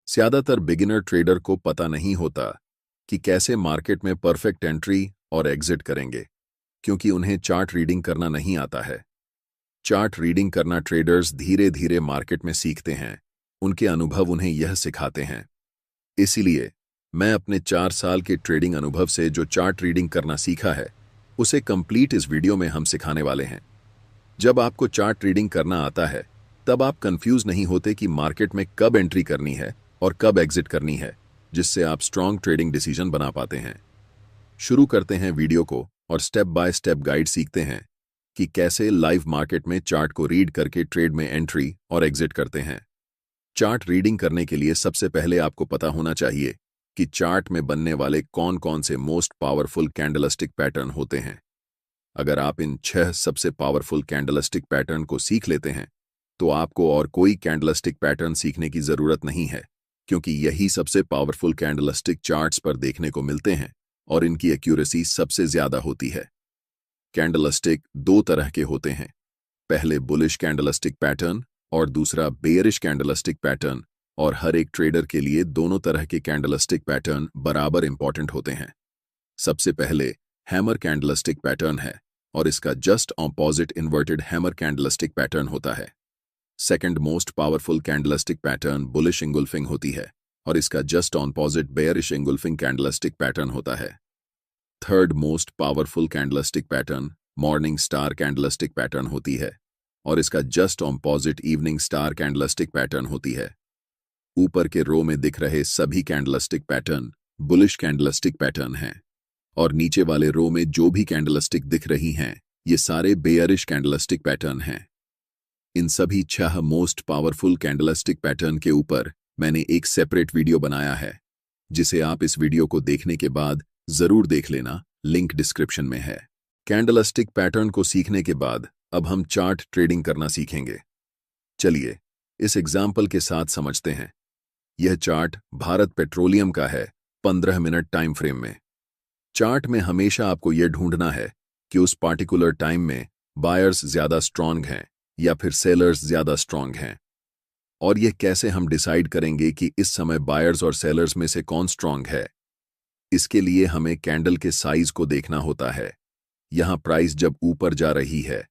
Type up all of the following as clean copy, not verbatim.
ज्यादातर beginner trader को पता नहीं होता कि कैसे मार्केट में परफेक्ट एंट्री और एग्जिट करेंगे, क्योंकि उन्हें चार्ट रीडिंग करना नहीं आता है। चार्ट रीडिंग करना ट्रेडर्स धीरे धीरे मार्केट में सीखते हैं, उनके अनुभव उन्हें यह सिखाते हैं। इसीलिए मैं अपने 4 साल के ट्रेडिंग अनुभव से जो चार्ट रीडिंग करना सीखा है, उसे कंप्लीट इस वीडियो में हम सिखाने वाले हैं। जब आपको चार्ट रीडिंग करना आता है, तब आप कंफ्यूज नहीं होते कि मार्केट में कब एंट्री करनी है और कब एग्जिट करनी है, जिससे आप स्ट्रॉन्ग ट्रेडिंग डिसीजन बना पाते हैं। शुरू करते हैं वीडियो को और स्टेप बाय स्टेप गाइड सीखते हैं कि कैसे लाइव मार्केट में चार्ट को रीड करके ट्रेड में एंट्री और एग्जिट करते हैं। चार्ट रीडिंग करने के लिए सबसे पहले आपको पता होना चाहिए कि चार्ट में बनने वाले कौन कौन से मोस्ट पावरफुल कैंडलस्टिक पैटर्न होते हैं। अगर आप इन 6 सबसे पावरफुल कैंडलस्टिक पैटर्न को सीख लेते हैं, तो आपको और कोई कैंडलस्टिक पैटर्न सीखने की जरूरत नहीं है, क्योंकि यही सबसे पावरफुल कैंडलस्टिक चार्ट्स पर देखने को मिलते हैं और इनकी एक्यूरेसी सबसे ज्यादा होती है। कैंडलस्टिक 2 तरह के होते हैं, पहले बुलिश कैंडलस्टिक पैटर्न और दूसरा बेयरिश कैंडलस्टिक पैटर्न, और हर एक ट्रेडर के लिए दोनों तरह के कैंडलस्टिक पैटर्न बराबर इंपॉर्टेंट होते हैं। सबसे पहले हैमर कैंडलस्टिक पैटर्न है और इसका just opposite inverted hammer candlestick pattern होता है। Second most powerful candlestick pattern bullish engulfing होती है और इसका just opposite bearish engulfing candlestick pattern होता है। Third most powerful candlestick pattern morning star candlestick pattern होती है और इसका just opposite evening star candlestick pattern होती है। ऊपर के रो में दिख रहे सभी candlestick pattern bullish candlestick pattern हैं और नीचे वाले रो में जो भी कैंडलस्टिक दिख रही हैं, ये सारे बेयरिश कैंडलस्टिक पैटर्न हैं। इन सभी 6 मोस्ट पावरफुल कैंडलस्टिक पैटर्न के ऊपर मैंने एक सेपरेट वीडियो बनाया है, जिसे आप इस वीडियो को देखने के बाद जरूर देख लेना, लिंक डिस्क्रिप्शन में है। कैंडलस्टिक पैटर्न को सीखने के बाद अब हम चार्ट ट्रेडिंग करना सीखेंगे। चलिए इस एग्जाम्पल के साथ समझते हैं। यह चार्ट भारत पेट्रोलियम का है 15 मिनट टाइम फ्रेम में। चार्ट में हमेशा आपको यह ढूंढना है कि उस पार्टिकुलर टाइम में बायर्स ज्यादा स्ट्रांग हैं या फिर सेलर्स ज्यादा स्ट्रांग हैं। और यह कैसे हम डिसाइड करेंगे कि इस समय बायर्स और सेलर्स में से कौन स्ट्रांग है? इसके लिए हमें कैंडल के साइज को देखना होता है। यहां प्राइस जब ऊपर जा रही है,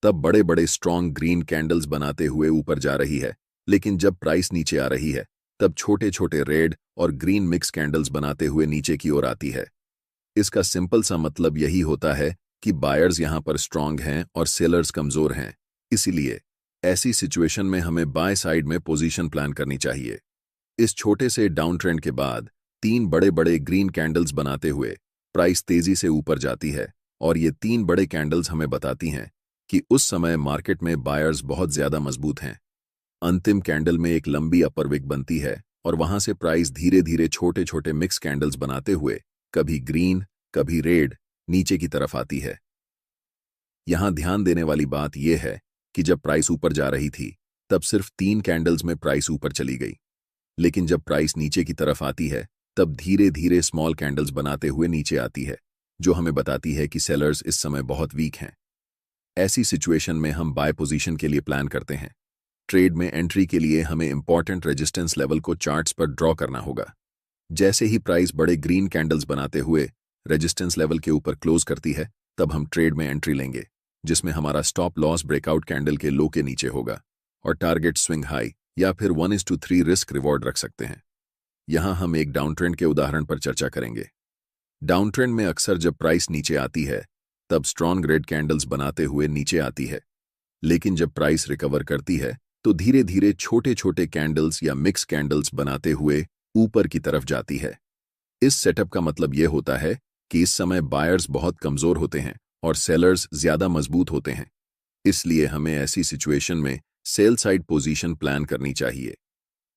तब बड़े बड़े स्ट्रांग ग्रीन कैंडल्स बनाते हुए ऊपर जा रही है, लेकिन जब प्राइस नीचे आ रही है, तब छोटे छोटे रेड और ग्रीन मिक्स कैंडल्स बनाते हुए नीचे की ओर आती है। इसका सिंपल सा मतलब यही होता है कि बायर्स यहां पर स्ट्रांग हैं और सेलर्स कमजोर हैं। इसीलिए ऐसी सिचुएशन में हमें बाय साइड में पोजीशन प्लान करनी चाहिए। इस छोटे से डाउन ट्रेंड के बाद 3 बड़े बड़े ग्रीन कैंडल्स बनाते हुए प्राइस तेजी से ऊपर जाती है और ये 3 बड़े कैंडल्स हमें बताती हैं कि उस समय मार्केट में बायर्स बहुत ज्यादा मजबूत हैं। अंतिम कैंडल में एक लंबी अपर विक बनती है और वहां से प्राइस धीरे धीरे छोटे छोटे मिक्स कैंडल्स बनाते हुए कभी ग्रीन कभी रेड नीचे की तरफ आती है। यहां ध्यान देने वाली बात यह है कि जब प्राइस ऊपर जा रही थी, तब सिर्फ 3 कैंडल्स में प्राइस ऊपर चली गई, लेकिन जब प्राइस नीचे की तरफ आती है, तब धीरे धीरे स्मॉल कैंडल्स बनाते हुए नीचे आती है, जो हमें बताती है कि सेलर्स इस समय बहुत वीक हैं। ऐसी सिचुएशन में हम बाय पोजीशन के लिए प्लान करते हैं। ट्रेड में एंट्री के लिए हमें इंपॉर्टेंट रेजिस्टेंस लेवल को चार्ट्स पर ड्रॉ करना होगा। जैसे ही प्राइस बड़े ग्रीन कैंडल्स बनाते हुए रेजिस्टेंस लेवल के ऊपर क्लोज करती है, तब हम ट्रेड में एंट्री लेंगे, जिसमें हमारा स्टॉप लॉस ब्रेकआउट कैंडल के लो के नीचे होगा और टारगेट स्विंग हाई या फिर 1:3 रिस्क रिवॉर्ड रख सकते हैं। यहां हम एक डाउन ट्रेंड के उदाहरण पर चर्चा करेंगे। डाउन ट्रेंड में अक्सर जब प्राइस नीचे आती है, तब स्ट्रॉन्ग रेड कैंडल्स बनाते हुए नीचे आती है, लेकिन जब प्राइस रिकवर करती है, तो धीरे धीरे छोटे छोटे कैंडल्स या मिक्स कैंडल्स बनाते हुए ऊपर की तरफ जाती है। इस सेटअप का मतलब यह होता है कि इस समय बायर्स बहुत कमजोर होते हैं और सेलर्स ज्यादा मजबूत होते हैं। इसलिए हमें ऐसी सिचुएशन में सेल साइड पोजीशन प्लान करनी चाहिए।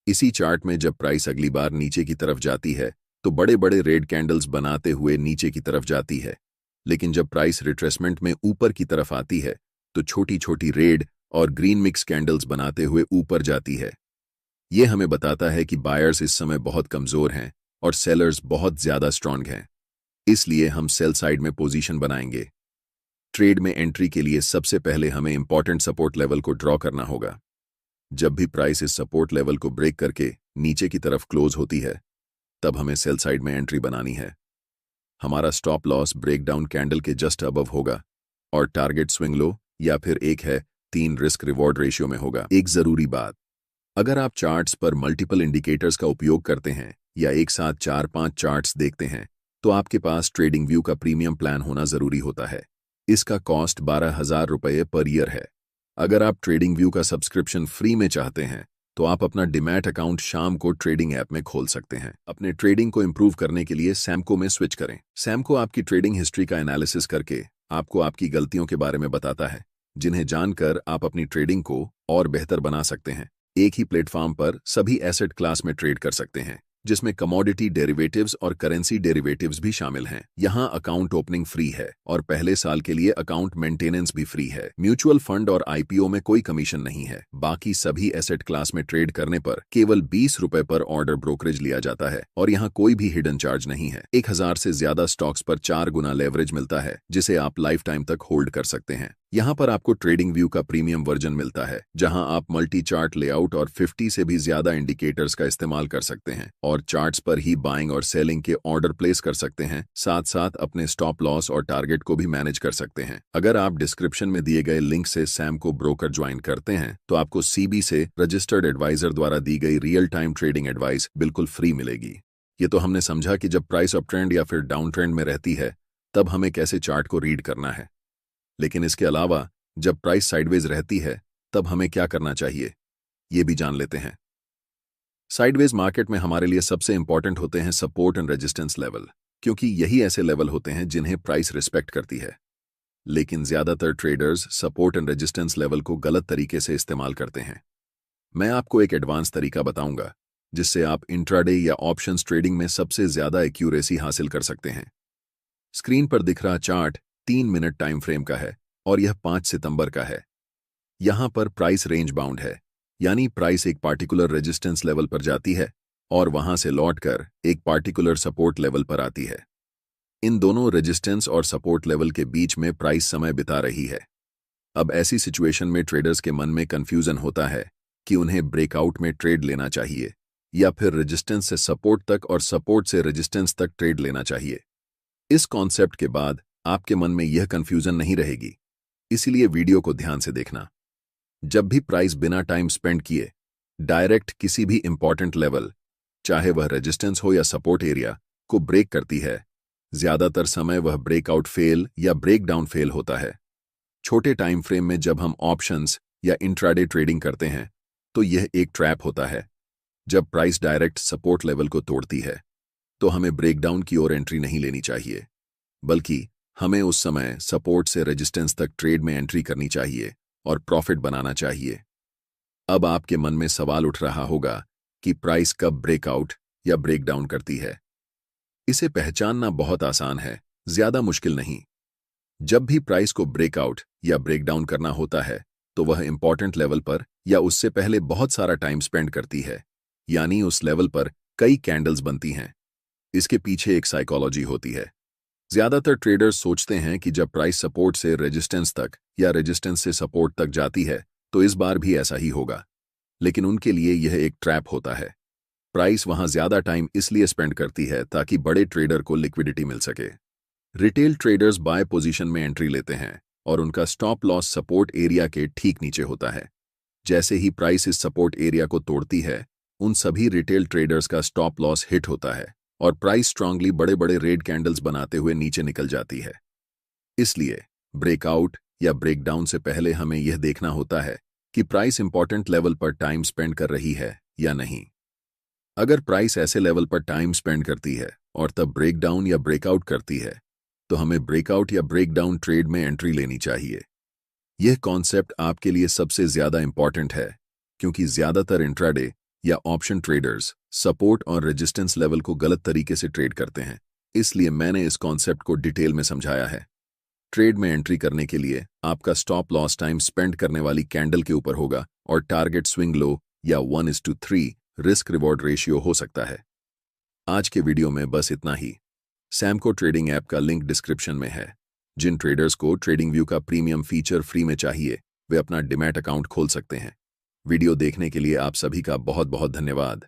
इसी चार्ट में जब प्राइस अगली बार नीचे की तरफ जाती है, तो बड़े बड़े रेड कैंडल्स बनाते हुए नीचे की तरफ जाती है, लेकिन जब प्राइस रिट्रेसमेंट में ऊपर की तरफ आती है, तो छोटी छोटी रेड और ग्रीन मिक्स कैंडल्स बनाते हुए ऊपर जाती है। यह हमें बताता है कि बायर्स इस समय बहुत कमजोर हैं और सेलर्स बहुत ज्यादा स्ट्रांग हैं। इसलिए हम सेल साइड में पोजीशन बनाएंगे। ट्रेड में एंट्री के लिए सबसे पहले हमें इंपॉर्टेंट सपोर्ट लेवल को ड्रॉ करना होगा। जब भी प्राइस इस सपोर्ट लेवल को ब्रेक करके नीचे की तरफ क्लोज होती है, तब हमें सेल साइड में एंट्री बनानी है। हमारा स्टॉप लॉस ब्रेकडाउन कैंडल के जस्ट अबव होगा और टारगेट स्विंग लो या फिर 1:3 रिस्क रिवॉर्ड रेशियो में होगा। एक जरूरी बात, अगर आप चार्ट्स पर मल्टीपल इंडिकेटर्स का उपयोग करते हैं या एक साथ 4-5 चार्ट्स देखते हैं तो आपके पास ट्रेडिंग व्यू का प्रीमियम प्लान होना जरूरी होता है। इसका कॉस्ट 12,000 रुपये पर ईयर है। अगर आप ट्रेडिंग व्यू का सब्सक्रिप्शन फ्री में चाहते हैं तो आप अपना डिमैट अकाउंट शाम को ट्रेडिंग ऐप में खोल सकते हैं। अपने ट्रेडिंग को इंप्रूव करने के लिए सैमको में स्विच करें। सैमको आपकी ट्रेडिंग हिस्ट्री का एनालिसिस करके आपको आपकी गलतियों के बारे में बताता है, जिन्हें जानकर आप अपनी ट्रेडिंग को और बेहतर बना सकते हैं। एक ही प्लेटफॉर्म पर सभी एसेट क्लास में ट्रेड कर सकते हैं, जिसमें कमोडिटी डेरिवेटिव्स और करेंसी डेरिवेटिव्स भी शामिल हैं। यहाँ अकाउंट ओपनिंग फ्री है और पहले साल के लिए अकाउंट मेंटेनेंस भी फ्री है। म्यूचुअल फंड और आईपीओ में कोई कमीशन नहीं है। बाकी सभी एसेट क्लास में ट्रेड करने पर केवल 20 रुपए पर ऑर्डर ब्रोकरेज लिया जाता है और यहाँ कोई भी हिडन चार्ज नहीं है। 1000 से ज्यादा स्टॉक्स पर 4 गुना लेवरेज मिलता है, जिसे आप लाइफ टाइम तक होल्ड कर सकते हैं। यहाँ पर आपको ट्रेडिंग व्यू का प्रीमियम वर्जन मिलता है, जहां आप मल्टी चार्ट लेआउट और 50 से भी ज्यादा इंडिकेटर्स का इस्तेमाल कर सकते हैं और चार्ट्स पर ही बाइंग और सेलिंग के ऑर्डर प्लेस कर सकते हैं। साथ साथ अपने स्टॉप लॉस और टारगेट को भी मैनेज कर सकते हैं। अगर आप डिस्क्रिप्शन में दिए गए लिंक से सैमको ब्रोकर ज्वाइन करते हैं तो आपको सीबी से रजिस्टर्ड एडवाइजर द्वारा दी गई रियल टाइम ट्रेडिंग एडवाइस बिल्कुल फ्री मिलेगी। ये तो हमने समझा कि जब प्राइस अप ट्रेंड या फिर डाउन ट्रेंड में रहती है तब हमें कैसे चार्ट को रीड करना है, लेकिन इसके अलावा जब प्राइस साइडवेज रहती है तब हमें क्या करना चाहिए, ये भी जान लेते हैं। साइडवेज मार्केट में हमारे लिए सबसे इंपॉर्टेंट होते हैं सपोर्ट एंड रेजिस्टेंस लेवल, क्योंकि यही ऐसे लेवल होते हैं जिन्हें प्राइस रिस्पेक्ट करती है। लेकिन ज्यादातर traders support and resistance level को गलत तरीके से इस्तेमाल करते हैं। मैं आपको एक एडवांस तरीका बताऊंगा जिससे आप इंट्राडे या ऑप्शंस ट्रेडिंग में सबसे ज्यादा एक्यूरेसी हासिल कर सकते हैं। स्क्रीन पर दिख रहा चार्ट 3 मिनट टाइम फ्रेम का है और यह 5 सितंबर का है। यहां पर प्राइस रेंज बाउंड है, यानी प्राइस एक पार्टिकुलर रेजिस्टेंस लेवल पर जाती है और वहां से लौटकर एक पार्टिकुलर सपोर्ट लेवल पर आती है। इन दोनों रेजिस्टेंस और सपोर्ट लेवल के बीच में प्राइस समय बिता रही है। अब ऐसी सिचुएशन में ट्रेडर्स के मन में कंफ्यूजन होता है कि उन्हें ब्रेकआउट में ट्रेड लेना चाहिए या फिर रेजिस्टेंस से सपोर्ट तक और सपोर्ट से रेजिस्टेंस तक ट्रेड लेना चाहिए। इस कॉन्सेप्ट के बाद आपके मन में यह कंफ्यूजन नहीं रहेगी, इसीलिए वीडियो को ध्यान से देखना। जब भी प्राइस बिना टाइम स्पेंड किए डायरेक्ट किसी भी इंपॉर्टेंट लेवल, चाहे वह रेजिस्टेंस हो या सपोर्ट एरिया, को ब्रेक करती है, ज्यादातर समय वह ब्रेकआउट फेल या ब्रेकडाउन फेल होता है। छोटे टाइम फ्रेम में जब हम ऑप्शंस या इंट्राडे ट्रेडिंग करते हैं तो यह एक ट्रैप होता है। जब प्राइस डायरेक्ट सपोर्ट लेवल को तोड़ती है तो हमें ब्रेकडाउन की ओर एंट्री नहीं लेनी चाहिए, बल्कि हमें उस समय सपोर्ट से रेजिस्टेंस तक ट्रेड में एंट्री करनी चाहिए और प्रॉफिट बनाना चाहिए। अब आपके मन में सवाल उठ रहा होगा कि प्राइस कब ब्रेकआउट या ब्रेकडाउन करती है। इसे पहचानना बहुत आसान है, ज्यादा मुश्किल नहीं। जब भी प्राइस को ब्रेकआउट या ब्रेकडाउन करना होता है तो वह इंपॉर्टेंट लेवल पर या उससे पहले बहुत सारा टाइम स्पेंड करती है, यानी उस लेवल पर कई कैंडल्स बनती हैं। इसके पीछे एक साइकोलॉजी होती है। ज्यादातर ट्रेडर्स सोचते हैं कि जब प्राइस सपोर्ट से रेजिस्टेंस तक या रेजिस्टेंस से सपोर्ट तक जाती है तो इस बार भी ऐसा ही होगा, लेकिन उनके लिए यह एक ट्रैप होता है। प्राइस वहां ज्यादा टाइम इसलिए स्पेंड करती है ताकि बड़े ट्रेडर को लिक्विडिटी मिल सके। रिटेल ट्रेडर्स बाय पोजीशन में एंट्री लेते हैं और उनका स्टॉप लॉस सपोर्ट एरिया के ठीक नीचे होता है। जैसे ही प्राइस इस सपोर्ट एरिया को तोड़ती है, उन सभी रिटेल ट्रेडर्स का स्टॉप लॉस हिट होता है और प्राइस स्ट्रांगली बड़े बड़े रेड कैंडल्स बनाते हुए नीचे निकल जाती है। इसलिए ब्रेकआउट या ब्रेकडाउन से पहले हमें यह देखना होता है कि प्राइस इंपॉर्टेंट लेवल पर टाइम स्पेंड कर रही है या नहीं। अगर प्राइस ऐसे लेवल पर टाइम स्पेंड करती है और तब ब्रेकडाउन या ब्रेकआउट करती है तो हमें ब्रेकआउट या ब्रेकडाउन ट्रेड में एंट्री लेनी चाहिए। यह कॉन्सेप्ट आपके लिए सबसे ज्यादा इंपॉर्टेंट है, क्योंकि ज्यादातर इंट्राडे या ऑप्शन ट्रेडर्स सपोर्ट और रेजिस्टेंस लेवल को गलत तरीके से ट्रेड करते हैं। इसलिए मैंने इस कॉन्सेप्ट को डिटेल में समझाया है। ट्रेड में एंट्री करने के लिए आपका स्टॉप लॉस टाइम स्पेंड करने वाली कैंडल के ऊपर होगा और टारगेट स्विंग लो या 1:3 रिस्क रिवॉर्ड रेशियो हो सकता है। आज के वीडियो में बस इतना ही। सैमको ट्रेडिंग ऐप का लिंक डिस्क्रिप्शन में है। जिन ट्रेडर्स को ट्रेडिंग व्यू का प्रीमियम फीचर फ्री में चाहिए वे अपना डिमैट अकाउंट खोल सकते हैं। वीडियो देखने के लिए आप सभी का बहुत बहुत धन्यवाद।